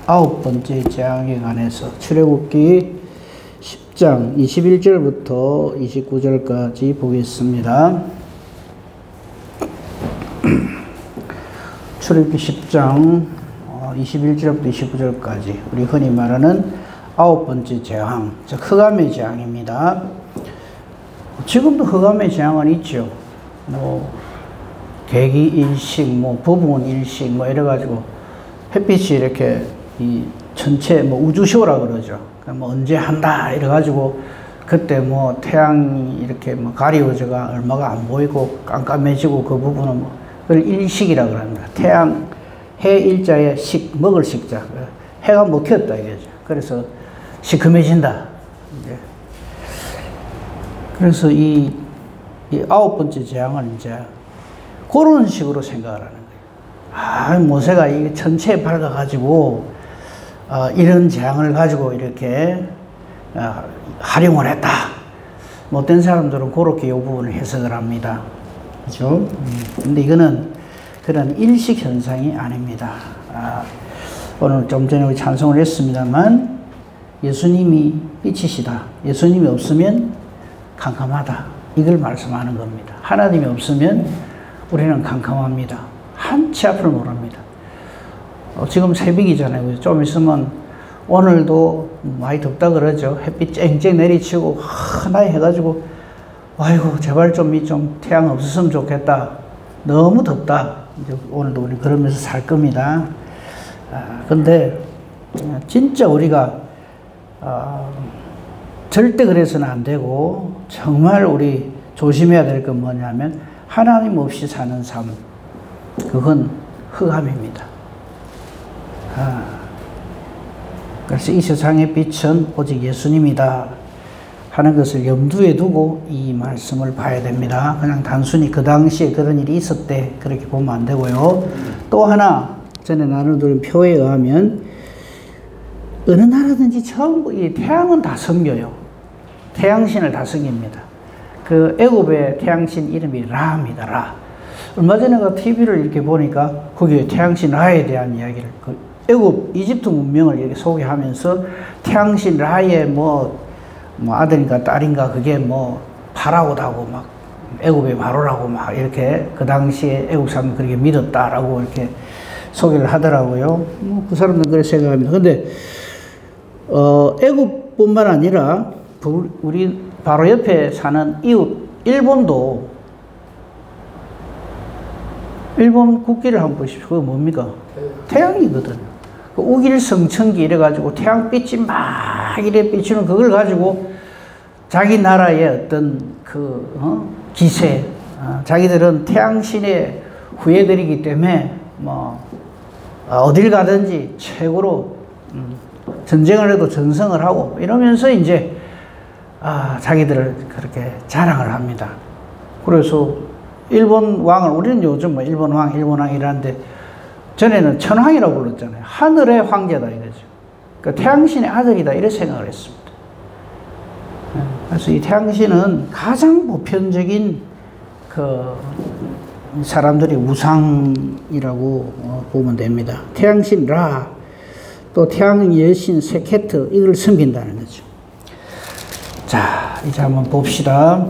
아홉 번째 재앙에 관해서 출애굽기 10장 21절부터 29절까지 보겠습니다. 출애굽기 10장 21절부터 29절까지 우리 흔히 말하는 아홉 번째 재앙, 즉 흑암의 재앙입니다. 지금도 흑암의 재앙은 있죠. 대기 일식, 부분 일식, 이래가지고 햇빛이 이렇게 이 전체 우주쇼라 그러죠. 언제 한다 이래가지고 그때 태양이 이렇게 가리워져가 얼마가 안 보이고 깜깜해지고 그 부분은 그걸 일식이라 그럽니다. 태양 해 일자에 식, 먹을 식자. 해가 먹혔다 이거죠. 그래서 시커매진다. 그래서 이 아홉 번째 재앙은 이제 그런 식으로 생각을 하는 거예요. 모세가 이 천체에 밝아가지고 이런 재앙을 가지고 이렇게 활용을 했다. 못된 사람들은 그렇게 이 부분을 해석을 합니다. 그죠? 근데 이거는 그런 일식 현상이 아닙니다. 오늘 좀 전에 찬송을 했습니다만 예수님이 빛이시다. 예수님이 없으면 캄캄하다. 이걸 말씀하는 겁니다. 하나님이 없으면 우리는 캄캄합니다. 한치 앞을 모릅니다. 지금 새벽이잖아요. 좀 있으면 오늘도 많이 덥다 그러죠. 햇빛 쨍쨍 내리치고 하나에 해가지고 아이고 제발 좀 태양 없었으면 좋겠다. 너무 덥다. 이제 오늘도 우리 그러면서 살 겁니다. 근데 진짜 우리가 절대 그래서는 안 되고 정말 우리 조심해야 될 건 뭐냐면 하나님 없이 사는 삶, 그건 흑암입니다. 그래서 이 세상의 빛은 오직 예수님이다 하는 것을 염두에 두고 이 말씀을 봐야 됩니다. 그냥 단순히 그 당시에 그런 일이 있었대 그렇게 보면 안 되고요. 또 하나 전에 나누던 표에 의하면 어느 나라든지 전부 이 태양은 다 섬겨요. 태양신을 다 섬깁니다. 그 애굽의 태양신 이름이 라입니다. 라. 얼마 전에 그 TV를 이렇게 보니까 거기에 태양신 라에 대한 이야기를 애굽 이집트 문명을 이렇게 소개하면서 태양신 라의 아들인가 딸인가 그게 파라오다고 애굽의 바로라고 이렇게 그 당시에 애굽 사람은 그렇게 믿었다라고 이렇게 소개를 하더라고요. 그 사람들은 그렇게 생각합니다. 근데 애굽뿐만 아니라 우리 바로 옆에 사는 이웃 일본도 일본 국기를 한번 보십시오. 그거 뭡니까? 태양이거든요. 그 우길성천기 이래가지고 태양빛이 막 이래 비추는 그걸 가지고 자기 나라의 어떤 기세, 자기들은 태양신의 후예들이기 때문에 어딜 가든지 최고로 전쟁을 해도 전승을 하고 이러면서 이제 자기들을 그렇게 자랑을 합니다. 그래서 일본 왕을 우리는 요즘 일본 왕 이라는데 전에는 천황이라고 불렀잖아요. 하늘의 황제다 이거죠. 그러니까 태양신의 아들이다 이렇게 생각을 했습니다. 그래서 이 태양신은 가장 보편적인 사람들의 우상이라고 보면 됩니다. 태양신 라, 또 태양 여신 세케트 이걸 섬긴다는 거죠. 자, 이제 한번 봅시다.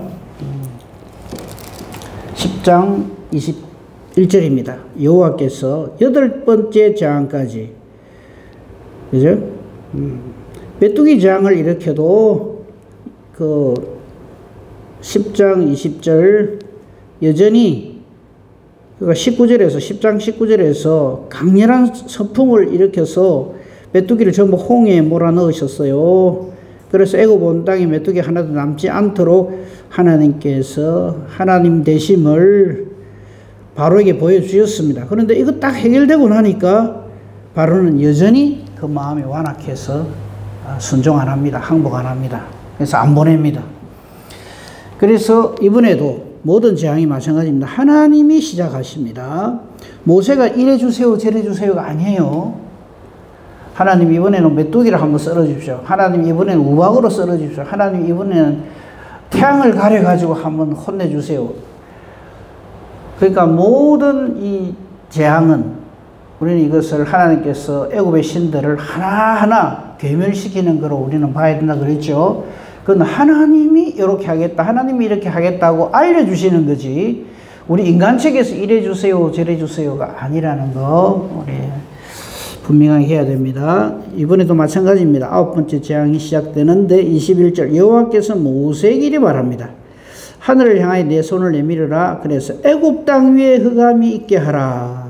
10장 21절입니다. 여호와께서 여덟 번째 재앙까지, 그죠? 메뚜기 재앙을 일으켜도 10장 20절 여전히 19절에서 10장 19절에서 강렬한 서풍을 일으켜서 메뚜기를 전부 홍해에 몰아넣으셨어요. 그래서 애굽 온 땅에 메뚜기 하나도 남지 않도록 하나님께서 하나님 되심을 바로에게 보여주셨습니다. 그런데 이거 딱 해결되고 나니까 바로는 여전히 그 마음이 완악해서 순종 안 합니다. 항복 안 합니다. 그래서 안 보냅니다. 그래서 이번에도 모든 재앙이 마찬가지입니다. 하나님이 시작하십니다. 모세가 이래 주세요 저래 주세요가 아니에요. 하나님 이번에는 메뚜기를 한번 썰어주십시오. 하나님 이번에는 우박으로 썰어주십시오. 하나님 이번에는 태양을 가려가지고 한번 혼내주세요. 그러니까 모든 이 재앙은 우리는 이것을 하나님께서 애굽의 신들을 하나하나 괴멸시키는 거로 우리는 봐야 된다 그랬죠. 그건 하나님이 이렇게 하겠다, 하나님이 이렇게 하겠다고 알려주시는 거지, 우리 인간 측에서 이래 주세요 저래 주세요가 아니라는 거 우리 분명하게 해야 됩니다. 이번에도 마찬가지입니다. 9번째 재앙이 시작되는데 21절 여호와께서 모세에게 이리 말합니다. 하늘을 향하여 내 손을 내밀어라. 그래서 애굽 땅 위에 흑암이 있게 하라.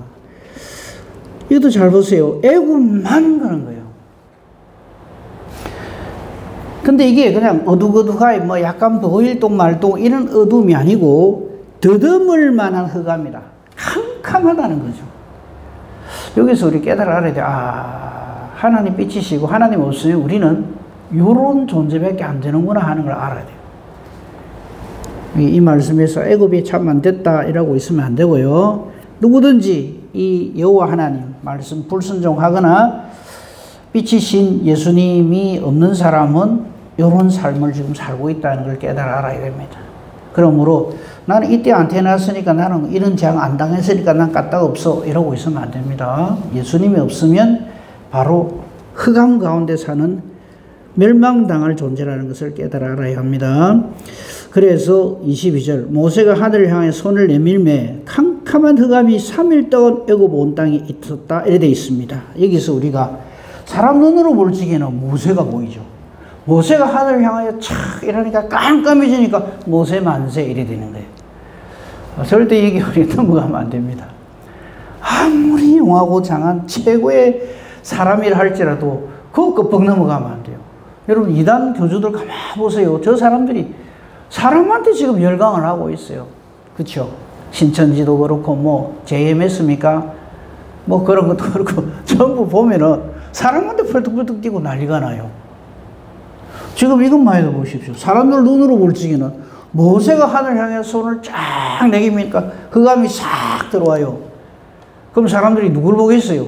이것도 잘 보세요. 애굽만 그런 거예요. 근데 이게 그냥 어둑어둑하게 뭐 약간 보일동 말동 이런 어둠이 아니고 더듬을 만한 흑암이다. 캄캄하다는 거죠. 여기서 우리 깨달아 알아야 돼. 아, 하나님 빛이시고 하나님 없으면 우리는 이런 존재밖에 안 되는구나 하는 걸 알아야 돼요. 이 말씀에서 애굽이 참 안 됐다 이라고 있으면 안 되고요. 누구든지 이 여호와 하나님 말씀 불순종하거나 빛이신 예수님이 없는 사람은 이런 삶을 지금 살고 있다는 걸 깨달아 알아야 됩니다. 그러므로 나는 이때 안 태어났으니까 나는 이런 재앙 안 당했으니까 난 까딱 없어 이러고 있으면 안 됩니다. 예수님이 없으면 바로 흑암 가운데 사는 멸망당할 존재라는 것을 깨달아 알아야 합니다. 그래서 22절 모세가 하늘을 향해 손을 내밀매 캄캄한 흑암이 3일 동안 애굽 온 땅에 있었다 이래 되어 있습니다. 여기서 우리가 사람 눈으로 볼 적에는 모세가 보이죠. 모세가 하늘을 향하여 착 이러니까 깜깜해지니까 모세 만세 이래 되는 거예요. 절대 이게 우리 넘어가면 안 됩니다. 아무리 용하고 장한 최고의 사람이라 할지라도 그거 껍벅 넘어가면 안 돼요. 여러분 이단 교주들 가만 보세요. 저 사람들이 사람한테 지금 열광을 하고 있어요. 그렇죠? 신천지도 그렇고 뭐 JMS입니까? 뭐 그런 것도 그렇고 전부 보면은 사람한테 펄떡펄떡 뛰고 난리가 나요. 지금 이것만 해도 보십시오. 사람들 눈으로 볼 적에는 모세가 하늘 향해 손을 쫙 내기니까 흑암이 싹 들어와요. 그럼 사람들이 누굴 보겠어요?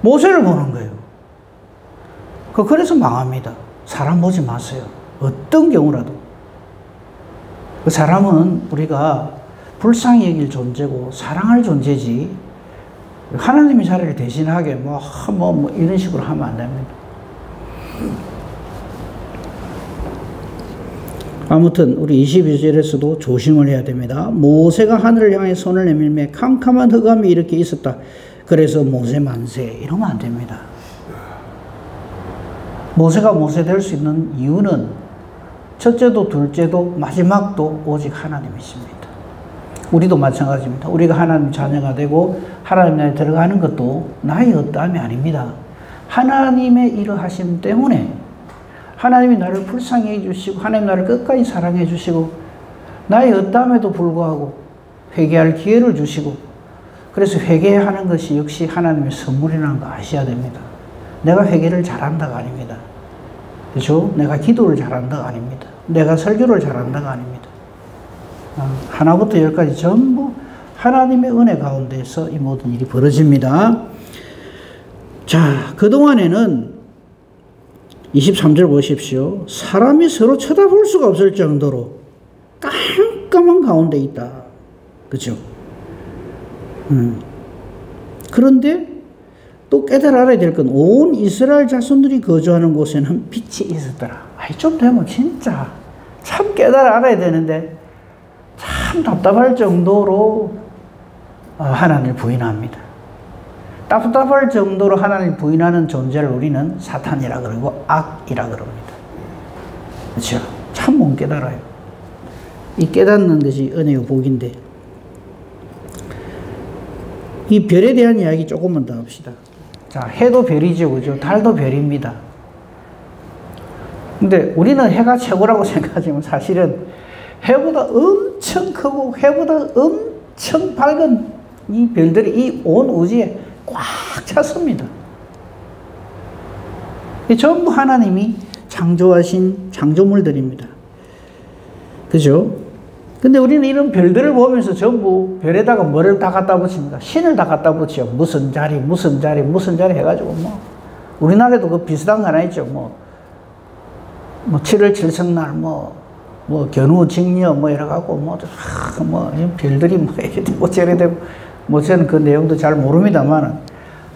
모세를 보는 거예요. 그래서 망합니다. 사람 보지 마세요. 어떤 경우라도. 그 사람은 우리가 불쌍히 여길 존재고 사랑할 존재지 하나님의 자리를 대신하게 뭐 이런 식으로 하면 안 됩니다. 아무튼 우리 22절에서도 조심을 해야 됩니다. 모세가 하늘을 향해 손을 내밀매 캄캄한 흑암이 이렇게 있었다. 그래서 모세 만세 이러면 안 됩니다. 모세가 모세 될 수 있는 이유는 첫째도 둘째도 마지막도 오직 하나님이십니다. 우리도 마찬가지입니다. 우리가 하나님 자녀가 되고 하나님 나라에 들어가는 것도 나의 어떠함이 아닙니다. 하나님의 이러하심 때문에 하나님이 나를 불쌍히 해주시고 하나님 나를 끝까지 사랑해 주시고 나의 어떠함에도 불구하고 회개할 기회를 주시고 그래서 회개하는 것이 역시 하나님의 선물이라는 거 아셔야 됩니다. 내가 회개를 잘한다가 아닙니다. 그렇죠? 내가 기도를 잘한다가 아닙니다. 내가 설교를 잘한다가 아닙니다. 하나부터 열까지 전부 하나님의 은혜 가운데서 이 모든 일이 벌어집니다. 자, 그동안에는 23절 보십시오. 사람이 서로 쳐다볼 수가 없을 정도로 깜깜한 가운데 있다. 그렇죠? 그런데 또 깨달아 알아야 될 건 온 이스라엘 자손들이 거주하는 곳에는 빛이 있었더라. 좀 되면 진짜 참 깨달아 알아야 되는데 참 답답할 정도로 하나님을 부인합니다. 답답할 정도로 하나님을 부인하는 존재를 우리는 사탄이라 그러고 악이라 그럽니다. 그렇죠? 참 못 깨달아요. 이 깨닫는 것이 은혜요 복인데 이 별에 대한 이야기 조금만 더 합시다. 자, 해도 별이죠, 그죠? 달도 별입니다. 근데 우리는 해가 최고라고 생각하지만 사실은 해보다 엄청 크고 해보다 엄청 밝은 이 별들이 이 온 우주에 꽉 찼습니다. 이 전부 하나님이 창조하신 창조물들입니다. 그죠? 근데 우리는 이런 별들을 보면서 전부 별에다가 뭐를 다 갖다 붙입니다. 신을 다 갖다 붙여. 무슨 자리, 무슨 자리, 무슨 자리 해가지고 뭐. 우리나라에도 그 비슷한 거 하나 있죠. 뭐 7월 7성날 견우직녀 이래갖고 별들이 이래 되고 저래 되고 뭐 저는 그 내용도 잘 모릅니다만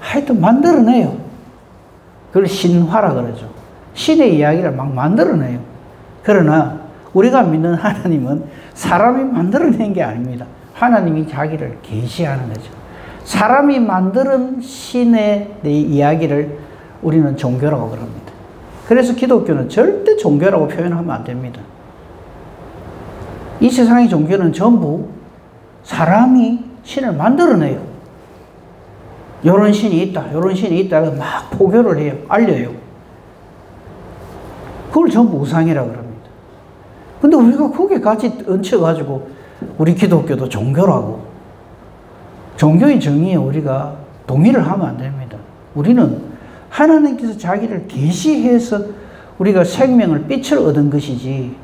하여튼 만들어내요. 그걸 신화라 그러죠. 신의 이야기를 막 만들어내요. 그러나 우리가 믿는 하나님은 사람이 만들어낸 게 아닙니다. 하나님이 자기를 계시하는 거죠. 사람이 만드는 신의 이야기를 우리는 종교라고 그럽니다. 그래서 기독교는 절대 종교라고 표현하면 안 됩니다. 이 세상의 종교는 전부 사람이 신을 만들어내요. 요런 신이 있다, 요런 신이 있다, 막 포교를 해요. 알려요. 그걸 전부 우상이라고 합니다. 근데 우리가 거기에 같이 얹혀가지고 우리 기독교도 종교라고. 종교의 정의에 우리가 동의를 하면 안 됩니다. 우리는 하나님께서 자기를 계시해서 우리가 생명을 빛을 얻은 것이지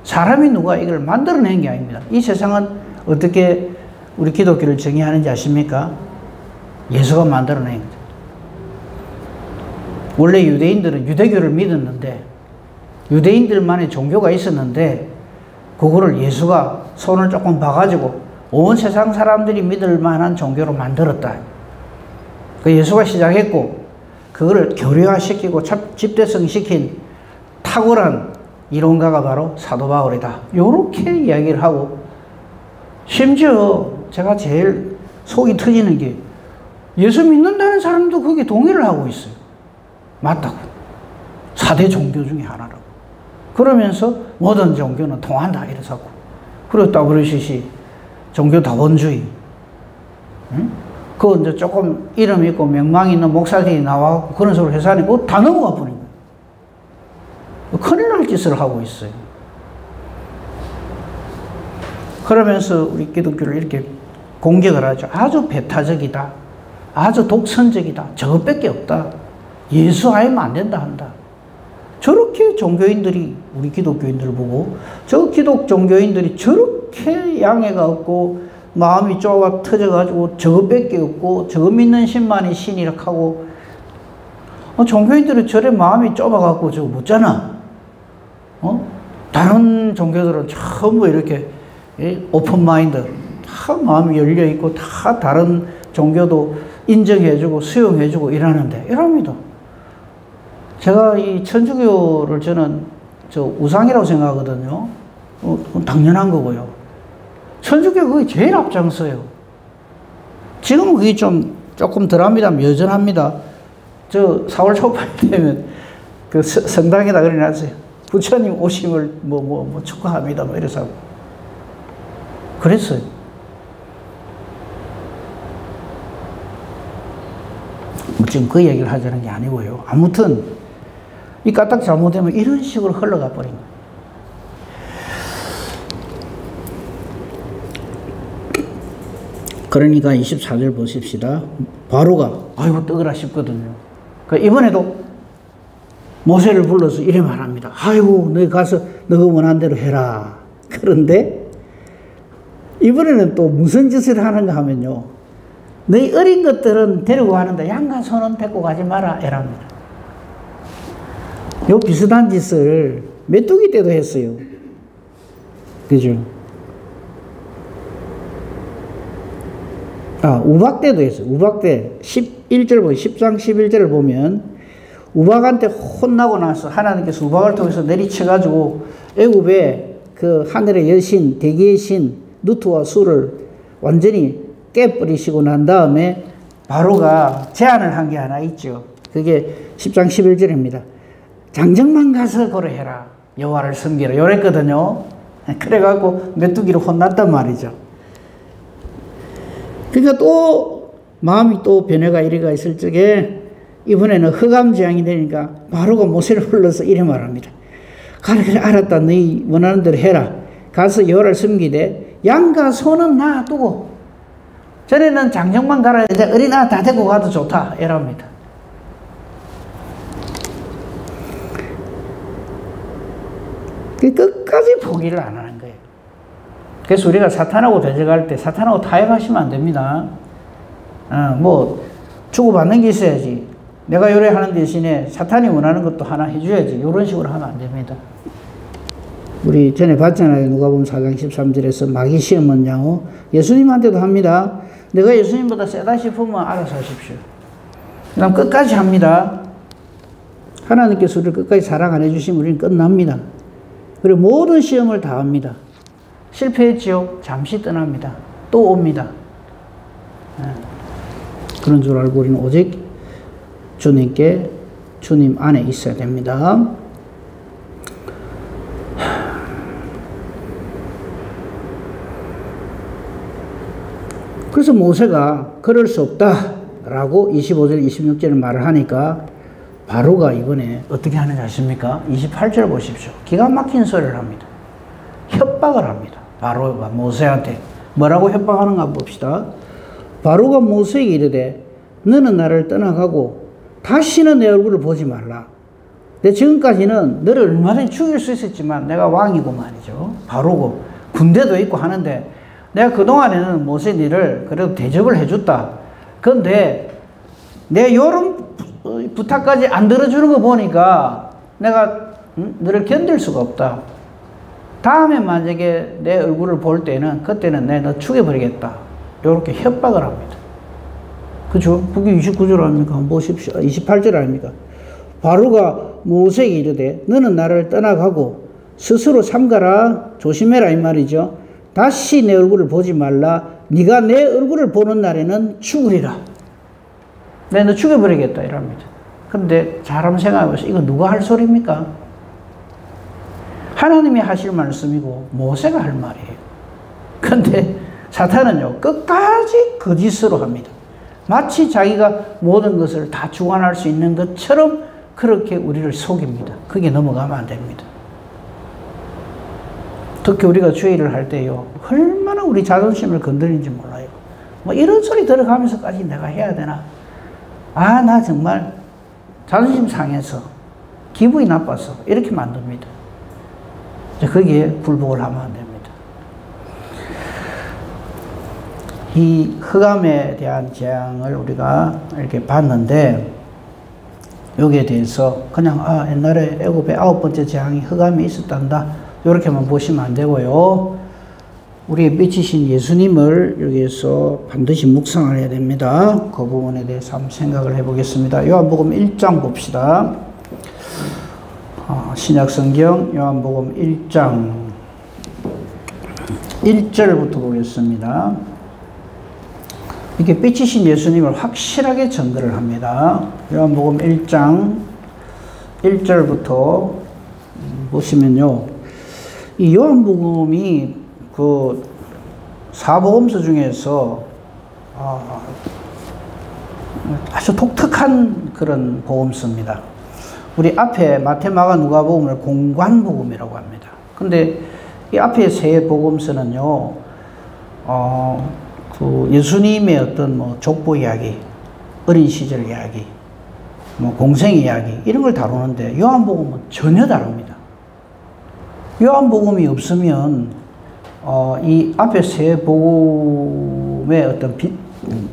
사람이 누가 이걸 만들어낸 게 아닙니다. 이 세상은 어떻게 우리 기독교를 정의하는지 아십니까? 예수가 만들어낸 거죠. 원래 유대인들은 유대교를 믿었는데 유대인들만의 종교가 있었는데 그거를 예수가 손을 조금 봐가지고 온 세상 사람들이 믿을 만한 종교로 만들었다. 그 예수가 시작했고 그거를 교류화시키고 집대성시킨 탁월한 이론가가 바로 사도 바울이다. 이렇게 이야기를 하고 심지어 제가 제일 속이 터지는 게 예수 믿는다는 사람도 거기에 동의를 하고 있어요. 맞다고. 4대 종교 중에 하나라고. 그러면서 모든 종교는 통한다 이래서고. 그리고 WCC 종교 다원주의. 응? 그거 이제 조금 이름 있고 명망 있는 목사들이 나와서 그런 소리를 해서 하니까 다 넘어가 버린 거예요. 큰일 날 짓을 하고 있어요. 그러면서 우리 기독교를 이렇게 공격을 하죠. 아주 배타적이다. 아주 독선적이다. 저것밖에 없다. 예수 아니면 안 된다 한다. 저렇게 종교인들이 우리 기독교인들을 보고 저 기독 종교인들이 저렇게 양해가 없고 마음이 좁아 터져가지고 저것밖에 없고 저거 믿는 신만이 신이라 하고 종교인들은 저래 마음이 좁아갖고 저거 묻잖아. 다른 종교들은 전부 이렇게 오픈 마인드 다 마음이 열려있고 다 다른 종교도 인정해주고 수용해주고 이러는데 이럽니다. 제가 이 천주교를 저는 우상이라고 생각하거든요. 당연한 거고요. 천주교 그게 제일 앞장서요. 지금은 그게 조금 덜합니다. 여전합니다. 4월 초반에 되면 그 성당에다 그려놨어요. 부처님 오심을 축하합니다. 이래서 그랬어요. 지금 그 얘기를 하자는 게 아니고요. 아무튼 이 까딱 잘못되면 이런 식으로 흘러가 버린 거예요. 그러니까 24절 보십시다. 바로가 아이고 떡으라 싶거든요. 그러니까 이번에도 모세를 불러서 이래 말합니다. 아이고 너희 가서 너가 원한 대로 해라. 그런데 이번에는 또 무슨 짓을 하는가 하면요. 너희 어린 것들은 데리고 가는데 양과 소는 데리고 가지 마라. 이랍니다. 요 비슷한 짓을 메뚜기 때도 했어요. 그죠? 우박 때도 했어요. 우박 때 11절 보면 10장 11절을 보면 우박한테 혼나고 나서 하나님께서 우박을 통해서 내리쳐가지고 애굽의 그 하늘의 여신 대기의 신 누트와 수를 완전히 깨버리시고 난 다음에 바로가 제안을 한 게 하나 있죠. 그게 10장 11절입니다. 장정만 가서 고려해라. 여호와를 섬기라. 요랬거든요. 그래갖고 메뚜기로 혼났단 말이죠. 그러니까 또 마음이 또 변화가 이래가 있을 적에 이번에는 흑암재앙이 되니까 바로가 모세를 불러서 이래 말합니다. 그래 알았다. 너희 원하는 대로 해라. 가서 여호와를 섬기되 양과 소는 놔두고 전에는 장정만 가라. 이제 어린아 다 데리고 가도 좋다. 이랍니다. 끝까지 포기를 안 하는 거예요. 그래서 우리가 사탄하고 대적할 때 사탄하고 타협하시면 안 됩니다. 주고받는 게 있어야지. 내가 요래하는 대신에 사탄이 원하는 것도 하나 해줘야지. 이런 식으로 하면 안 됩니다. 우리 전에 봤잖아요. 누가복음 4장 13절에서 마귀 시험은 예수님한테도 합니다. 내가 예수님보다 세다 싶으면 알아서 하십시오. 그 다음 끝까지 합니다. 하나님께서 우리를 끝까지 사랑 안 해주시면 우리는 끝납니다. 그리고 모든 시험을 다 합니다. 실패했지요? 잠시 떠납니다. 또 옵니다. 그런 줄 알고 우리는 오직 주님 안에 있어야 됩니다. 그래서 모세가 그럴 수 없다라고 25절, 26절을 말을 하니까 바로가 이번에 어떻게 하는지 아십니까? 28절 보십시오. 기가 막힌 소리를 합니다. 협박을 합니다. 바로가 모세한테 뭐라고 협박하는가 봅시다. 바로가 모세에게 이르되 너는 나를 떠나가고 다시는 내 얼굴을 보지 말라. 내 지금까지는 너를 얼마든지 죽일 수 있었지만 내가 왕이고 말이죠. 바로고 군대도 있고 하는데 내가 그동안에는 모세 니를 그래도 대접을 해줬다. 그런데 내 요런 부탁까지 안 들어주는 거 보니까 내가 너를 견딜 수가 없다. 다음에 만약에 내 얼굴을 볼 때는 그때는 내가 너 죽여버리겠다. 이렇게 협박을 합니다. 그죠? 그게 29절 아닙니까? 한번 보십시오. 28절 아닙니까? 바로가 모세에게 이르되 너는 나를 떠나가고 스스로 삼가라. 조심해라 이 말이죠. 다시 내 얼굴을 보지 말라. 네가 내 얼굴을 보는 날에는 죽으리라. 내가 너 죽여버리겠다 이랍니다. 근데 잘 한번 생각해보세요. 이거 누가 할 소리입니까? 하나님이 하실 말씀이고 모세가 할 말이에요. 근데 사탄은요 끝까지 거짓으로 합니다. 마치 자기가 모든 것을 다 주관할 수 있는 것처럼 그렇게 우리를 속입니다. 그게 넘어가면 안 됩니다. 특히 우리가 주의를 할 때요 얼마나 우리 자존심을 건드리는지 몰라요. 뭐 이런 소리 들어가면서까지 내가 해야 되나? 아, 나 정말 자존심 상해서 기분이 나빠서 이렇게 만듭니다. 거기에 굴복을 하면 안 됩니다. 이 흑암에 대한 재앙을 우리가 이렇게 봤는데 여기에 대해서 그냥 옛날에 애굽의 9번째 재앙이 흑암에 있었단다 이렇게만 보시면 안 되고요. 우리의 빛이신 예수님을 여기에서 반드시 묵상을 해야 됩니다. 그 부분에 대해서 한번 생각을 해보겠습니다. 요한복음 1장 봅시다. 신약성경 요한복음 1장 1절부터 보겠습니다. 이렇게 빛이신 예수님을 확실하게 증거를 합니다. 요한복음 1장 1절부터 보시면요. 이 요한복음이 그 사복음서 중에서 아주 독특한 그런 복음서입니다. 우리 앞에 마태, 마가, 누가복음을 공관복음이라고 합니다. 근데 이 앞에 세 복음서는요, 그 예수님의 어떤 뭐 족보 이야기, 어린 시절 이야기, 뭐 공생 이야기 이런 걸 다루는데 요한복음은 전혀 다릅니다. 요한복음이 없으면 이 앞에 세 복음의 어떤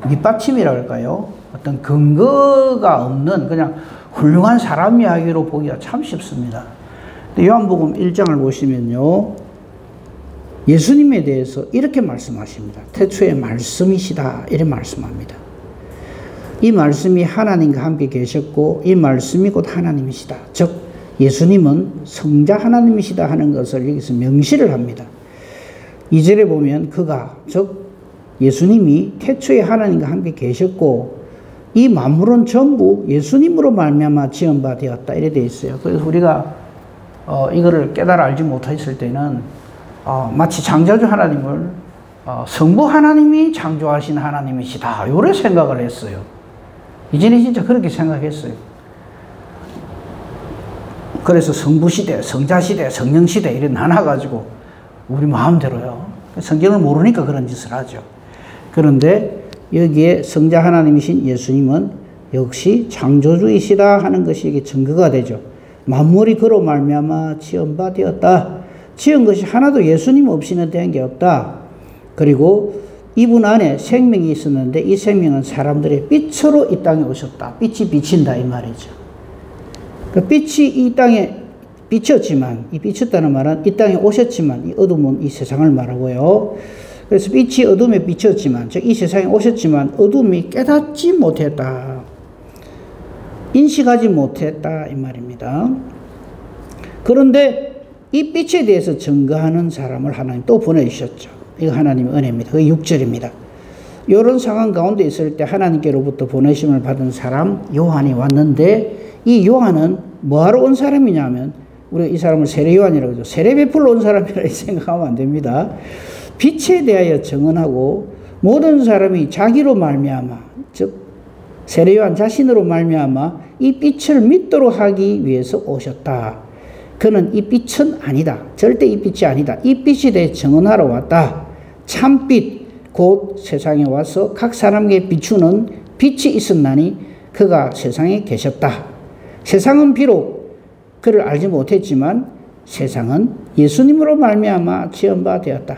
밑받침이라 할까요? 어떤 근거가 없는 그냥 훌륭한 사람 이야기로 보기가 참 쉽습니다. 요한복음 1장을 보시면요. 예수님에 대해서 이렇게 말씀하십니다. 태초에 말씀이시다 이렇게 말씀합니다. 이 말씀이 하나님과 함께 계셨고 이 말씀이 곧 하나님이시다. 즉 예수님은 성자 하나님이시다 하는 것을 여기서 명시를 합니다. 2절에 보면 그가 즉 예수님이 태초에 하나님과 함께 계셨고 이 만물은 전부 예수님으로 말미암아 지은 바 되었다 이래 되어 있어요. 그래서 우리가 이거를 깨달아 알지 못했을 때는 마치 창조주 하나님을 성부 하나님이 창조하신 하나님이시다 요래 생각을 했어요. 이전에 진짜 그렇게 생각했어요. 그래서 성부시대, 성자시대, 성령시대 이래 나눠가지고 우리 마음대로요. 성경을 모르니까 그런 짓을 하죠. 그런데 여기에 성자 하나님이신 예수님은 역시 창조주이시다 하는 것이 이게 증거가 되죠. 만물이 그로 말미암아 지은 바 되었다. 지은 것이 하나도 예수님 없이는 된 게 없다. 그리고 이분 안에 생명이 있었는데 이 생명은 사람들의 빛으로 이 땅에 오셨다. 빛이 비친다 이 말이죠. 그 빛이 이 땅에 비쳤지만 이 비쳤다는 말은 이 땅에 오셨지만 이 어둠은 이 세상을 말하고요. 그래서 빛이 어둠에 비쳤지만, 즉 이 세상에 오셨지만 어둠이 깨닫지 못했다. 인식하지 못했다 이 말입니다. 그런데 이 빛에 대해서 증거하는 사람을 하나님 또 보내주셨죠. 이거 하나님의 은혜입니다. 그게 6절입니다. 이런 상황 가운데 있을 때 하나님께로부터 보내심을 받은 사람 요한이 왔는데, 이 요한은 뭐하러 온 사람이냐면, 우리가 이 사람을 세례 요한이라고 하죠. 세례 베풀러 온 사람이라 생각하면 안 됩니다. 빛에 대하여 증언하고 모든 사람이 자기로 말미암아, 즉 세례 요한 자신으로 말미암아 이 빛을 믿도록 하기 위해서 오셨다. 그는 이 빛은 아니다. 절대 이 빛이 아니다. 이 빛에 대해 증언하러 왔다. 참빛 곧 세상에 와서 각 사람에게 비추는 빛이 있었나니 그가 세상에 계셨다. 세상은 비록 그를 알지 못했지만 세상은 예수님으로 말미암아 지은 바 되었다.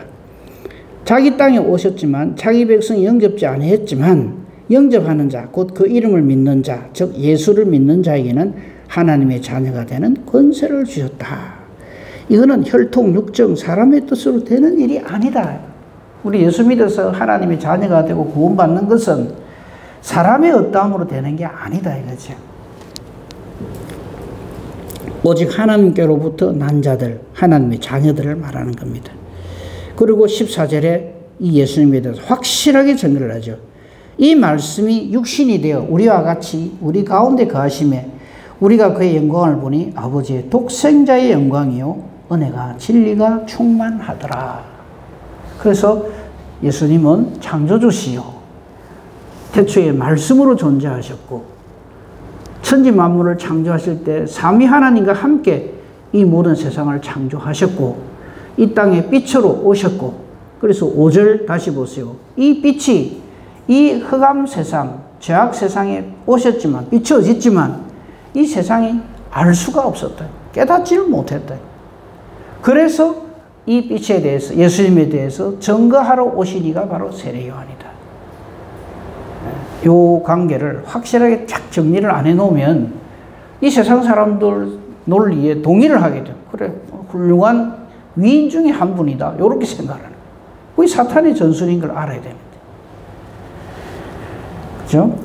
자기 땅에 오셨지만 자기 백성이 영접지 아니했지만 영접하는 자, 곧 그 이름을 믿는 자, 즉 예수를 믿는 자에게는 하나님의 자녀가 되는 권세를 주셨다. 이거는 혈통, 육정, 사람의 뜻으로 되는 일이 아니다. 우리 예수 믿어서 하나님의 자녀가 되고 구원받는 것은 사람의 어떠함으로 되는 게 아니다 이거죠. 오직 하나님께로부터 난 자들, 하나님의 자녀들을 말하는 겁니다. 그리고 14절에 이 예수님에 대해서 확실하게 증거를 하죠. 이 말씀이 육신이 되어 우리와 같이 우리 가운데 거하심에 우리가 그의 영광을 보니 아버지의 독생자의 영광이요 은혜가 진리가 충만하더라. 그래서 예수님은 창조주시요 태초에 말씀으로 존재하셨고 천지 만물을 창조하실 때 삼위 하나님과 함께 이 모든 세상을 창조하셨고 이 땅에 빛으로 오셨고, 그래서 5절 다시 보세요. 이 빛이 이 흑암 세상, 죄악 세상에 오셨지만, 비춰졌지만 이 세상이 알 수가 없었다. 깨닫지를 못했다. 그래서 이 빛에 대해서, 예수님에 대해서 증거하러 오신 이가 바로 세례 요한이다. 이 관계를 확실하게 쫙 정리를 안 해놓으면 이 세상 사람들 논리에 동의를 하게 돼요. 그래, 훌륭한 위인 중에 한 분이다. 이렇게 생각하는 거예요. 그게 사탄의 전술인 걸 알아야 됩니다. 그죠?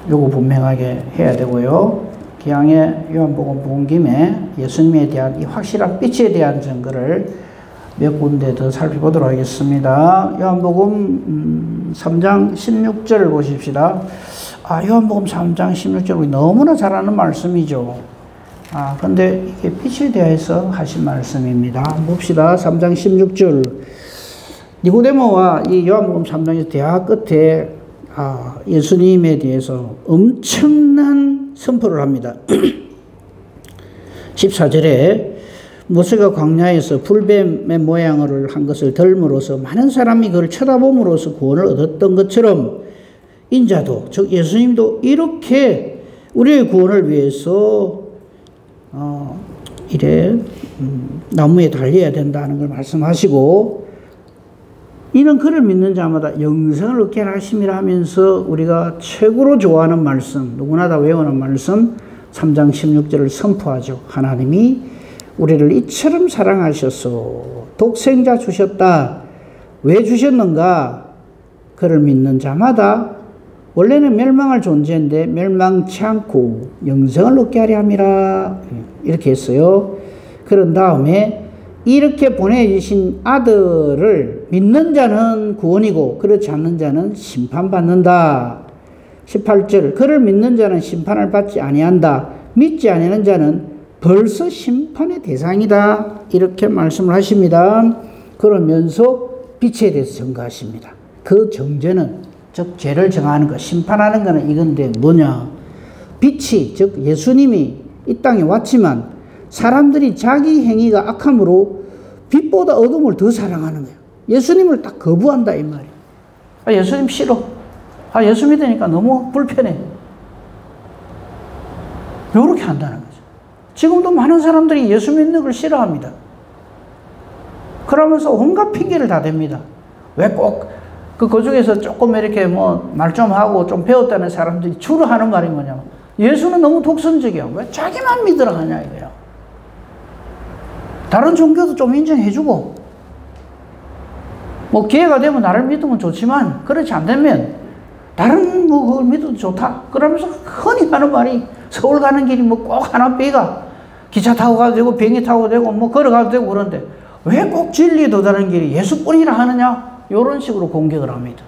요거 분명하게 해야 되고요. 기왕에 요한복음 본 김에 예수님에 대한 이 확실한 빛에 대한 증거를 몇 군데 더 살펴보도록 하겠습니다. 요한복음 3장 16절을 보십시다. 요한복음 3장 16절 너무나 잘 아는 말씀이죠. 근데 이게 빛에 대해서 하신 말씀입니다. 봅시다. 3장 16절. 니고데모와 이 요한복음 3장에서 대화 끝에 예수님에 대해서 엄청난 선포를 합니다. 14절에 모세가 광야에서 불뱀의 모양을 한 것을 덜므로써 많은 사람이 그를 쳐다봄으로써 구원을 얻었던 것처럼 인자도, 즉 예수님도 이렇게 우리의 구원을 위해서 이래 나무에 달려야 된다는 걸 말씀하시고, 이는 그를 믿는 자마다 영생을 얻게 하심이라 하면서 우리가 최고로 좋아하는 말씀, 누구나 다 외우는 말씀 3장 16절을 선포하죠. 하나님이 우리를 이처럼 사랑하셔서 독생자 주셨다. 왜 주셨는가? 그를 믿는 자마다 원래는 멸망할 존재인데 멸망치 않고 영생을 얻게 하려 함이라. 이렇게 했어요. 그런 다음에 이렇게 보내주신 아들을 믿는 자는 구원이고 그렇지 않는 자는 심판받는다. 18절 그를 믿는 자는 심판을 받지 아니한다. 믿지 아니하는 자는 벌써 심판의 대상이다. 이렇게 말씀을 하십니다. 그러면서 빛에 대해서 증거하십니다. 그 정죄는, 즉 죄를 정하는 것, 심판하는 것은 이건데 뭐냐? 빛이, 즉 예수님이 이 땅에 왔지만 사람들이 자기 행위가 악함으로 빛보다 어둠을 더 사랑하는 거예요. 예수님을 딱 거부한다 이 말이에요. 예수님 싫어. 예수 믿으니까 너무 불편해. 이렇게 한다는 거죠. 지금도 많은 사람들이 예수 믿는 걸 싫어합니다. 그러면서 온갖 핑계를 다 댑니다. 왜 꼭 그 중에서 조금 이렇게 말 좀 하고 좀 배웠다는 사람들이 주로 하는 말이 뭐냐면 예수는 너무 독선적이야. 왜 자기만 믿으라 하냐 이거야. 다른 종교도 좀 인정해주고 뭐 기회가 되면 나를 믿으면 좋지만 그렇지 않다면 다른 뭐 그걸 믿어도 좋다. 그러면서 흔히 하는 말이 서울 가는 길이 뭐 꼭 하나 빼가 기차 타고 가도 되고 비행기 타고 되고 뭐 걸어가도 되고 그런데 왜 꼭 진리에 도달하는 길이 예수뿐이라 하느냐? 이런 식으로 공격을 합니다.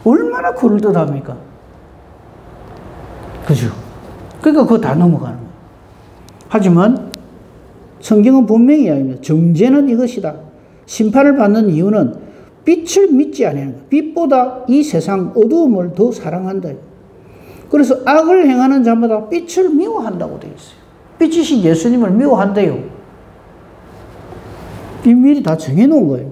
얼마나 그럴듯합니까? 그죠? 그러니까 그거 다 넘어가는 거예요. 하지만 성경은 분명히 이야기합니다. 정죄는 이것이다. 심판을 받는 이유는 빛을 믿지 않는 거예요. 빛보다 이 세상 어두움을 더 사랑한다. 그래서 악을 행하는 자마다 빛을 미워한다고 되어 있어요. 빛이신 예수님을 미워한대요. 미리 다 정해놓은 거예요.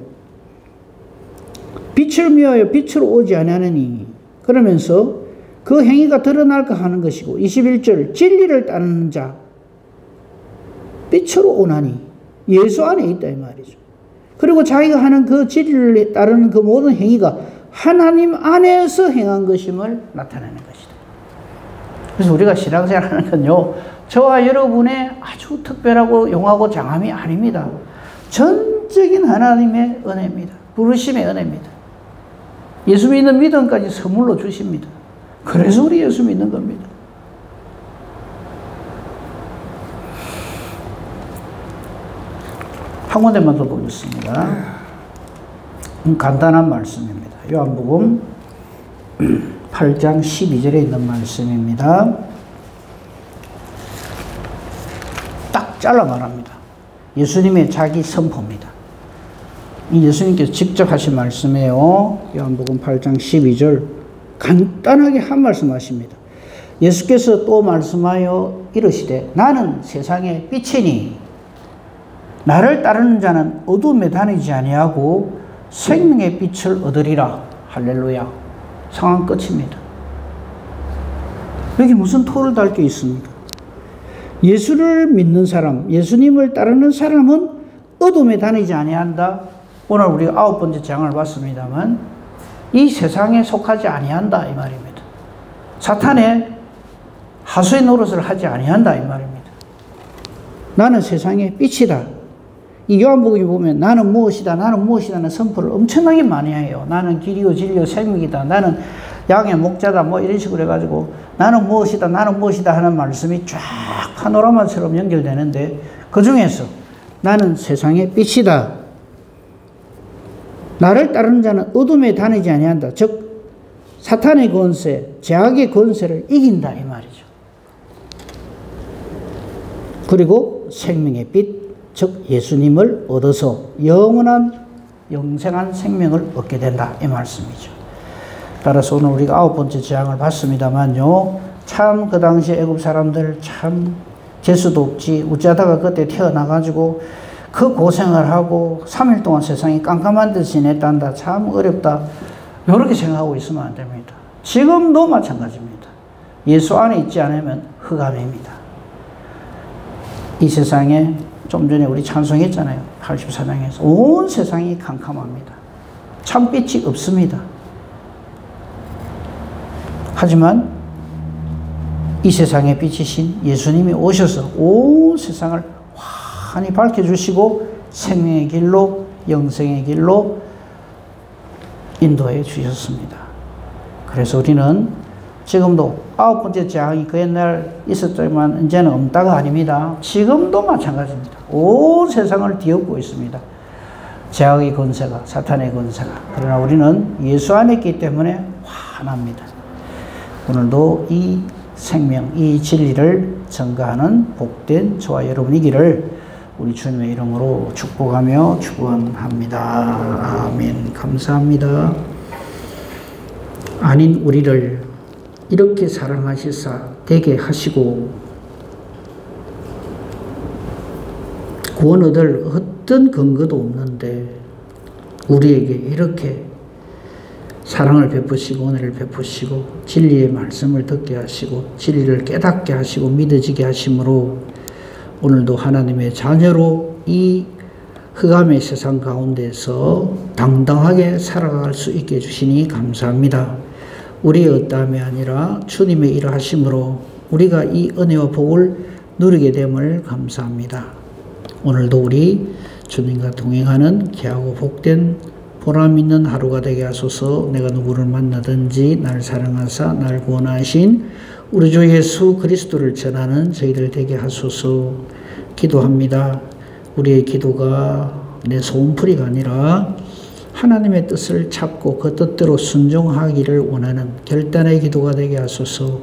빛을 미워하여 빛으로 오지 아니하느니 그러면서 그 행위가 드러날까 하는 것이고 21절 진리를 따르는 자 빛으로 오나니 예수 안에 있다 이 말이죠. 그리고 자기가 하는 그 진리를 따르는 그 모든 행위가 하나님 안에서 행한 것임을 나타내는 것이다. 그래서 우리가 신앙생활하는 건요 저와 여러분의 아주 특별하고 용하고 장함이 아닙니다. 전적인 하나님의 은혜입니다. 부르심의 은혜입니다. 예수 믿는 믿음까지 선물로 주십니다. 그래서 우리 예수 믿는 겁니다. 한 군데만 더 보겠습니다. 간단한 말씀입니다. 요한복음 8장 12절에 있는 말씀입니다. 딱 잘라 말합니다. 예수님의 자기 선포입니다. 예수님께서 직접 하신 말씀이에요. 요한복음 8장 12절 간단하게 한 말씀 하십니다. 예수께서 또 말씀하여 이르시되 나는 세상의 빛이니 나를 따르는 자는 어둠에 다니지 아니하고 생명의 빛을 얻으리라. 할렐루야. 상황 끝입니다. 여기 무슨 토를 달게 있습니까? 예수를 믿는 사람, 예수님을 따르는 사람은 어둠에 다니지 아니한다. 오늘 우리가 9번째 장을 봤습니다만 이 세상에 속하지 아니한다 이 말입니다. 사탄의 하수의 노릇을 하지 아니한다 이 말입니다. 나는 세상의 빛이다. 이 요한복음에 보면 나는 무엇이다 나는 무엇이다는 선포를 엄청나게 많이 해요. 나는 길이요 진리요 생명이다. 나는 양의 목자다 뭐 이런 식으로 해가지고 나는 무엇이다 하는 말씀이 쫙 파노라마처럼 연결되는데 그 중에서 나는 세상의 빛이다. 나를 따르는 자는 어둠에 다니지 아니한다. 즉 사탄의 권세, 죄악의 권세를 이긴다 이 말이죠. 그리고 생명의 빛, 즉 예수님을 얻어서 영생한 생명을 얻게 된다 이 말씀이죠. 따라서 오늘 우리가 9번째 재앙을 봤습니다만요. 참 그 당시에 애굽 사람들 참 재수도 없지 어쩌다가 그때 태어나가지고 그 고생을 하고 3일 동안 세상이 깜깜한 듯이 지냈단다. 참 어렵다. 이렇게 생각하고 있으면 안 됩니다. 지금도 마찬가지입니다. 예수 안에 있지 않으면 흑암입니다. 이 세상에 좀 전에 우리 찬송했잖아요. 84장에서 온 세상이 캄캄합니다. 참빛이 없습니다. 하지만 이 세상의 빛이신 예수님이 오셔서 온 세상을 환히 밝혀주시고 생명의 길로 영생의 길로 인도해 주셨습니다. 그래서 우리는 지금도 9번째 재앙이 그 옛날 있었지만 이제는 없다가 아닙니다. 지금도 마찬가지입니다. 온 세상을 뒤엎고 있습니다. 죄악의 권세가, 사탄의 권세가. 그러나 우리는 예수 안에 있기 때문에 환합니다. 오늘도 이 생명, 이 진리를 전가하는 복된 저와 여러분이기를 우리 주님의 이름으로 축복하며 축원합니다. 아멘. 감사합니다. 아닌 우리를 이렇게 사랑하시사 되게 하시고 구원 얻을 어떤 근거도 없는데 우리에게 이렇게 사랑을 베푸시고 은혜를 베푸시고 진리의 말씀을 듣게 하시고 진리를 깨닫게 하시고 믿어지게 하심으로 오늘도 하나님의 자녀로 이 흑암의 세상 가운데서 당당하게 살아갈 수 있게 해주시니 감사합니다. 우리의 어떠함이 아니라 주님의 일하심으로 우리가 이 은혜와 복을 누리게 됨을 감사합니다. 오늘도 우리 주님과 동행하는 귀하고 복된 보람 있는 하루가 되게 하소서. 내가 누구를 만나든지 날 사랑하사 날 구원하신 우리 주 예수 그리스도를 전하는 저희들 되게 하소서. 기도합니다. 우리의 기도가 내 소음풀이가 아니라 하나님의 뜻을 찾고 그 뜻대로 순종하기를 원하는 결단의 기도가 되게 하소서.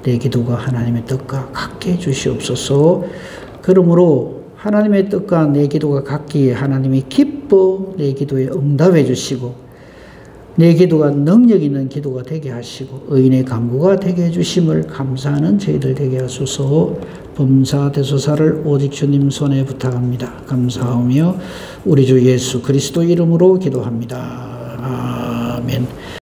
내 기도가 하나님의 뜻과 같게 해주시옵소서. 그러므로 하나님의 뜻과 내 기도가 같기에 하나님이 기뻐 내 기도에 응답해 주시고 내 기도가 능력 있는 기도가 되게 하시고 의인의 간구가 되게 해주심을 감사하는 저희들 되게 하소서. 범사 대소사를 오직 주님 손에 부탁합니다. 감사하며 우리 주 예수 그리스도 이름으로 기도합니다. 아멘.